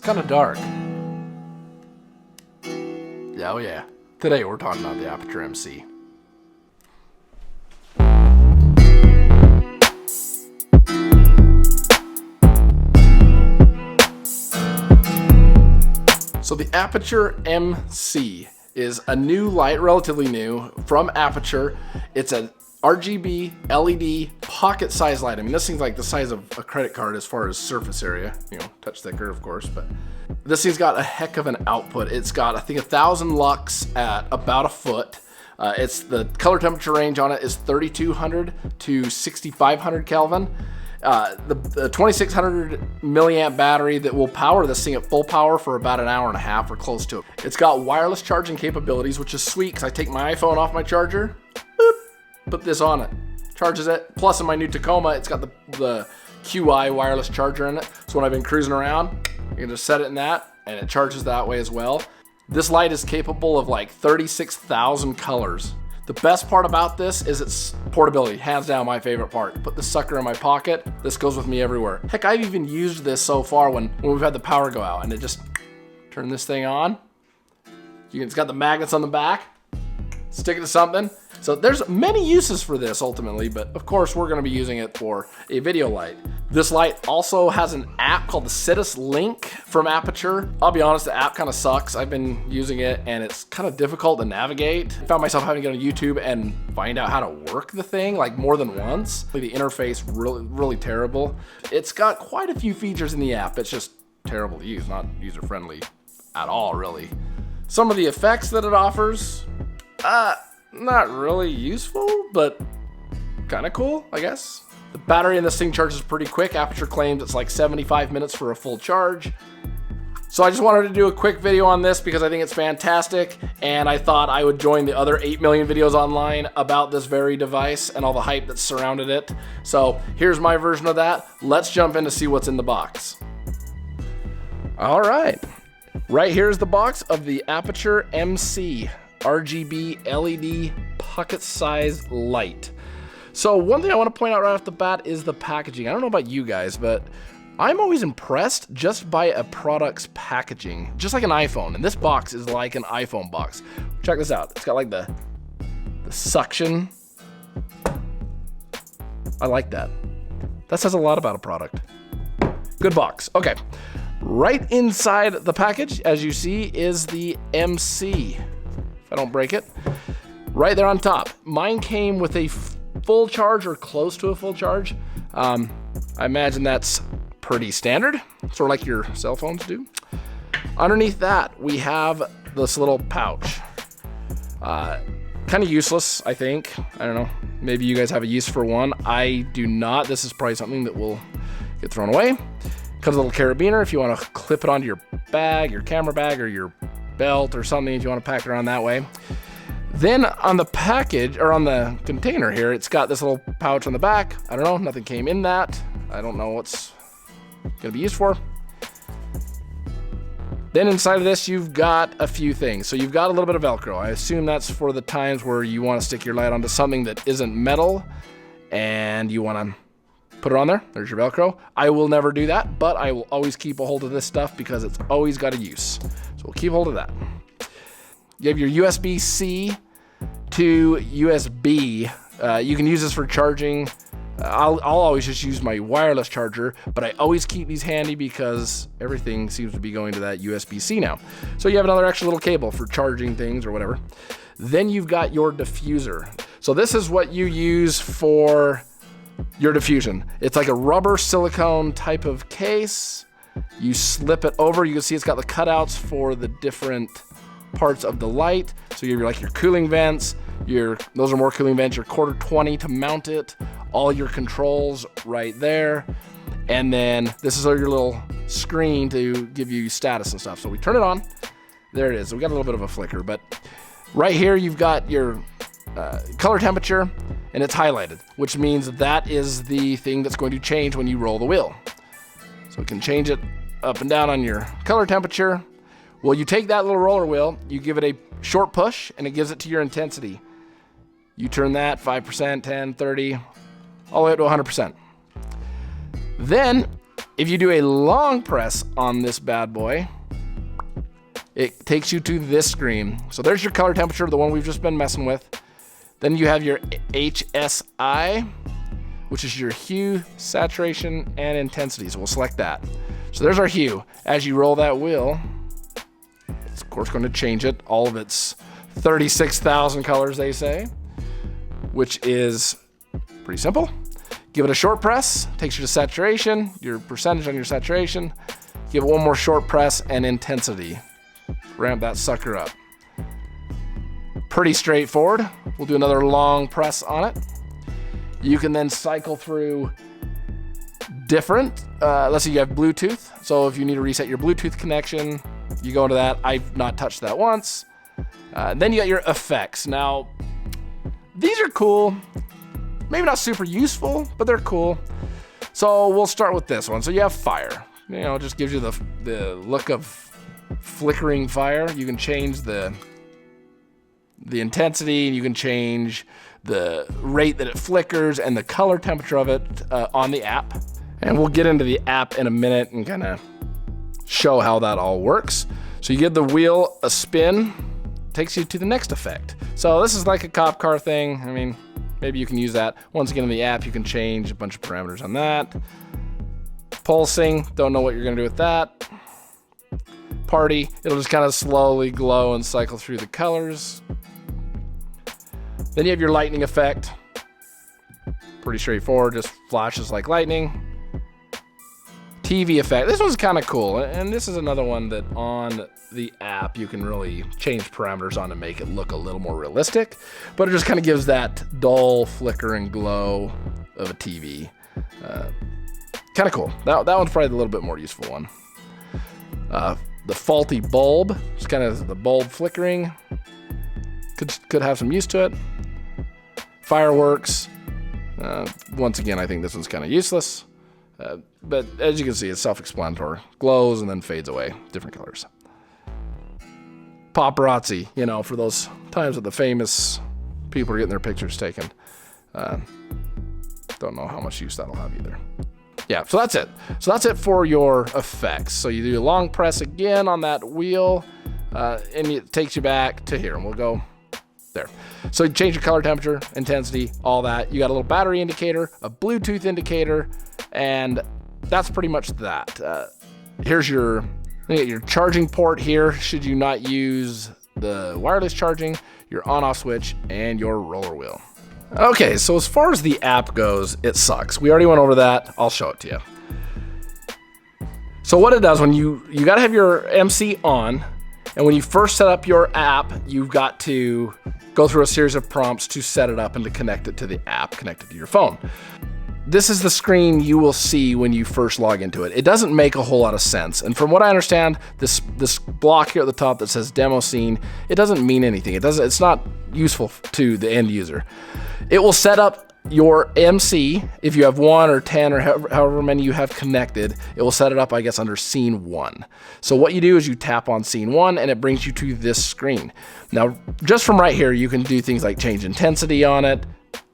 kind of dark. Yeah, oh yeah. Today we're talking about the Aputure MC. So the Aputure MC is a new light, relatively new, from Aputure. It's a RGB LED pocket size light. I mean, this thing's like the size of a credit card as far as surface area, you know, touch thicker of course, but this thing's got a heck of an output. It's got, I think, 1,000 lux at about a foot. It's the color temperature range on it is 3,200 to 6,500 Kelvin. The 2,600 milliamp battery that will power this thing at full power for about an hour and a half or close to it. It's got wireless charging capabilities, which is sweet because I take my iPhone off my charger, boop, put this on it, charges it. Plus in my new Tacoma, it's got the QI wireless charger in it. So when I've been cruising around, you can just set it in that and it charges that way as well. This light is capable of like 36,000 colors. The best part about this is its portability, hands down my favorite part. Put this sucker in my pocket, this goes with me everywhere. Heck, I've even used this so far when we've had the power go out and it just turn this thing on. It's got the magnets on the back, stick it to something. So there's many uses for this ultimately, but of course we're gonna be using it for a video light. This light also has an app called the Citus Link from Aputure. I'll be honest, the app kind of sucks. I've been using it and it's kind of difficult to navigate. I found myself having to go to YouTube and find out how to work the thing like more than once. The interface really terrible. It's got quite a few features in the app. It's just terrible to use, not user-friendly at all really. Some of the effects that it offers, not really useful, but kind of cool, I guess. The battery in this thing charges pretty quick. Aputure claims it's like 75 minutes for a full charge. So I just wanted to do a quick video on this because I think it's fantastic, and I thought I would join the other 8 million videos online about this very device and all the hype that's surrounded it. So here's my version of that. Let's jump in to see what's in the box. All right, right here's the box of the Aputure MC RGB LED pocket size light. So one thing I want to point out right off the bat is the packaging. I don't know about you guys, but I'm always impressed just by a product's packaging, just like an iPhone. And this box is like an iPhone box. Check this out. It's got like the suction. I like that. That says a lot about a product. Good box. Okay. Right inside the package, as you see, is the MC. If I don't break it. Right there on top. Mine came with a full charge or close to a full charge. I imagine that's pretty standard, sort of like your cell phones do. Underneath that, we have this little pouch. Kind of useless, I think. I don't know. Maybe you guys have a use for one. I do not. This is probably something that will get thrown away. Comes a little carabiner if you want to clip it onto your bag, your camera bag, or your belt or something if you want to pack it around that way. Then on the package, or on the container here, it's got this little pouch on the back. I don't know, nothing came in that. I don't know what's gonna be used for. Then inside of this, you've got a few things. So you've got a little bit of Velcro. I assume that's for the times where you want to stick your light onto something that isn't metal and you want to put it on there. There's your Velcro. I will never do that, but I will always keep a hold of this stuff because it's always got a use. So we'll keep hold of that. You have your USB-C to USB. You can use this for charging. I'll always just use my wireless charger, but I always keep these handy because everything seems to be going to that USB-C now. So you have another extra little cable for charging things or whatever. Then you've got your diffuser. So this is what you use for your diffusion. It's like a rubber silicone type of case. You slip it over. You can see it's got the cutouts for the different parts of the light. So you have like your cooling vents, those are more cooling vents, your quarter 20 to mount it, all your controls right there. And then this is your little screen to give you status and stuff. So we turn it on, there it is. We got a little bit of a flicker, but right here you've got your color temperature and it's highlighted, which means that is the thing that's going to change when you roll the wheel. So we can change it up and down on your color temperature. Well, you take that little roller wheel, you give it a short push, and it gives it to your intensity. You turn that 5%, 10, 30, all the way up to 100%. Then If you do a long press on this bad boy, it takes you to this screen. So there's your color temperature, the one we've just been messing with. Then you have your HSI, which is your hue, saturation, and intensity. So we'll select that. So there's our hue. As you roll that wheel, it's of course going to change it. All of its 36,000 colors, they say, which is pretty simple. Give it a short press, takes you to saturation, your percentage on your saturation. Give it one more short press and intensity. Ramp that sucker up. Pretty straightforward. We'll do another long press on it. You can then cycle through different, let's say you have Bluetooth. So if you need to reset your Bluetooth connection, you go into that. I've not touched that once. Then you got your effects. Now, these are cool. Maybe not super useful, but they're cool. So we'll start with this one. So you have fire. You know, it just gives you the look of flickering fire. You can change the intensity, and you can change the rate that it flickers and the color temperature of it on the app. And we'll get into the app in a minute and kind of show how that all works. So you give the wheel a spin, takes you to the next effect. So this is like a cop car thing. I mean, maybe you can use that. Once again, in the app, you can change a bunch of parameters on that. Pulsing, don't know what you're gonna do with that. Party, it'll just kind of slowly glow and cycle through the colors. Then you have your lightning effect. Pretty straightforward, just flashes like lightning. TV effect, this one's kind of cool. And this is another one that on the app you can really change parameters on to make it look a little more realistic. But it just kind of gives that dull flicker and glow of a TV. Kind of cool. That one's probably the little bit more useful one. The faulty bulb, just kind of the bulb flickering. Could have some use to it. Fireworks. Once again, I think this one's kind of useless. But as you can see, it's self-explanatory. Glows and then fades away. Different colors. Paparazzi, you know, for those times that the famous people are getting their pictures taken. Don't know how much use that'll have either. Yeah, so that's it. So that's it for your effects. So you do a long press again on that wheel, and it takes you back to here, and we'll go there. So you change your color temperature, intensity, all that. You got a little battery indicator, a Bluetooth indicator, and that's pretty much that. Here's your charging port here, should you not use the wireless charging, your on-off switch, and your roller wheel. Okay, so as far as the app goes, it sucks. We already went over that. I'll show it to you. So what it does, when you gotta have your MC on, and when you first set up your app, you've got to go through a series of prompts to set it up and to connect it to the app, connect it to your phone. This is the screen you will see when you first log into it. It doesn't make a whole lot of sense. And from what I understand, this block here at the top that says demo scene, it doesn't mean anything. It's not useful to the end user. It will set up your MC, if you have 1 or 10 or however many you have connected, it will set it up, I guess, under scene 1. So what you do is you tap on scene 1 and it brings you to this screen. Now, just from right here, you can do things like change intensity on it,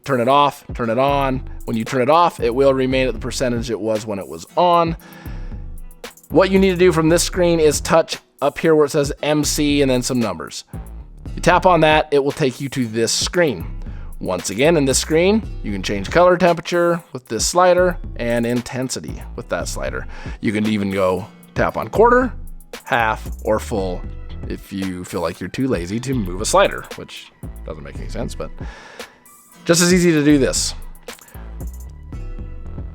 turn it off, turn it on. When you turn it off, it will remain at the percentage it was when it was on. What you need to do from this screen is touch up here where it says MC and then some numbers. You tap on that, it will take you to this screen. Once again, in this screen, you can change color temperature with this slider and intensity with that slider. You can even go tap on quarter, half, or full if you feel like you're too lazy to move a slider, which doesn't make any sense, but just as easy to do this.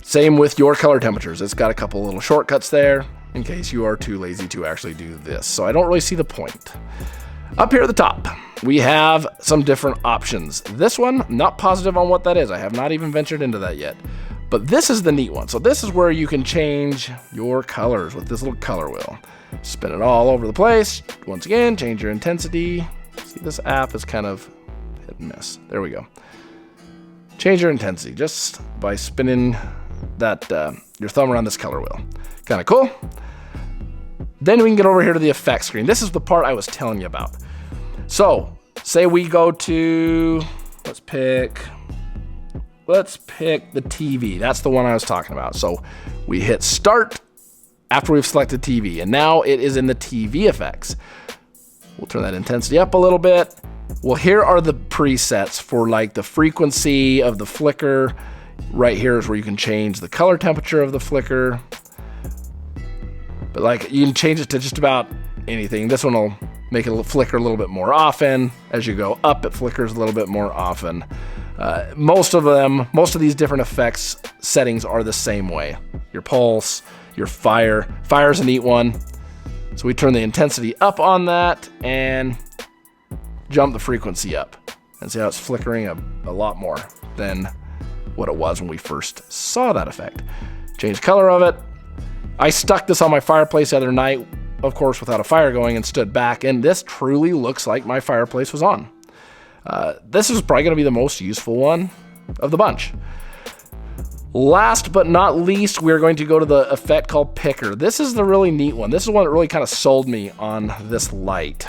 Same with your color temperatures. It's got a couple little shortcuts there in case you are too lazy to actually do this. So I don't really see the point. Up here at the top, we have some different options. This one, not positive on what that is. I have not even ventured into that yet. But this is the neat one. So this is where you can change your colors with this little color wheel. Spin it all over the place. Once again, change your intensity. See, this app is kind of hit and miss. There we go. Change your intensity just by spinning that your thumb around this color wheel. Kind of cool. Then we can get over here to the effects screen. This is the part I was telling you about. So, say we go to, let's pick let's pick the TV. That's the one I was talking about. So we hit start after we've selected TV, and now it is in the TV effects. We'll turn that intensity up a little bit. Well, here are the presets for like the frequency of the flicker. Right here is where you can change the color temperature of the flicker. But like you can change it to just about anything. This one will make it flicker a little bit more often. As you go up, it flickers a little bit more often. Most of these different effects settings are the same way. Your pulse, your fire. Fire's a neat one. So we turn the intensity up on that and jump the frequency up. And see how it's flickering a lot more than what it was when we first saw that effect. Change color of it. I stuck this on my fireplace the other night, of course, without a fire going, and stood back, and this truly looks like my fireplace was on. This is probably going to be the most useful one of the bunch. Last but not least, we're going to go to the effect called Picker. This is the really neat one. This is one that really kind of sold me on this light,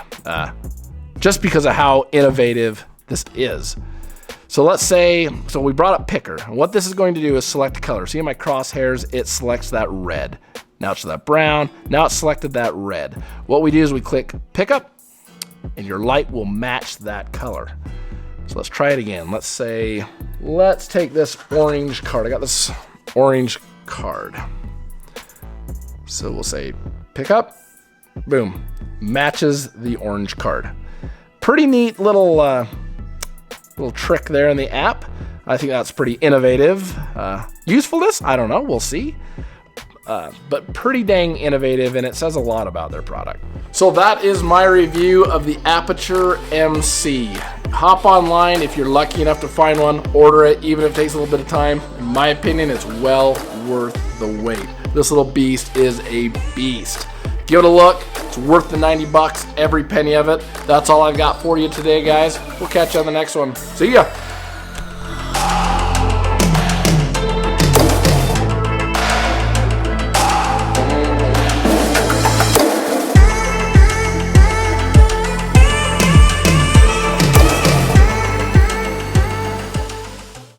just because of how innovative this is. So let's say, we brought up Picker. What this is going to do is select color. See in my crosshairs, it selects that red. Now it's that brown. Now it's selected that red. What we do is we click Pickup, and your light will match that color. So let's try it again. Let's take this orange card. I got this orange card. So we'll say Pickup, boom, matches the orange card. Pretty neat little trick there in the app. I think that's pretty innovative. Usefulness, I don't know, we'll see. But pretty dang innovative, and it says a lot about their product. So that is my review of the Aputure MC. Hop online if you're lucky enough to find one, order it, even if it takes a little bit of time. In my opinion, it's well worth the wait. This little beast is a beast. Give it a look. It's worth the 90 bucks, every penny of it. That's all I've got for you today, guys. We'll catch you on the next one. See ya.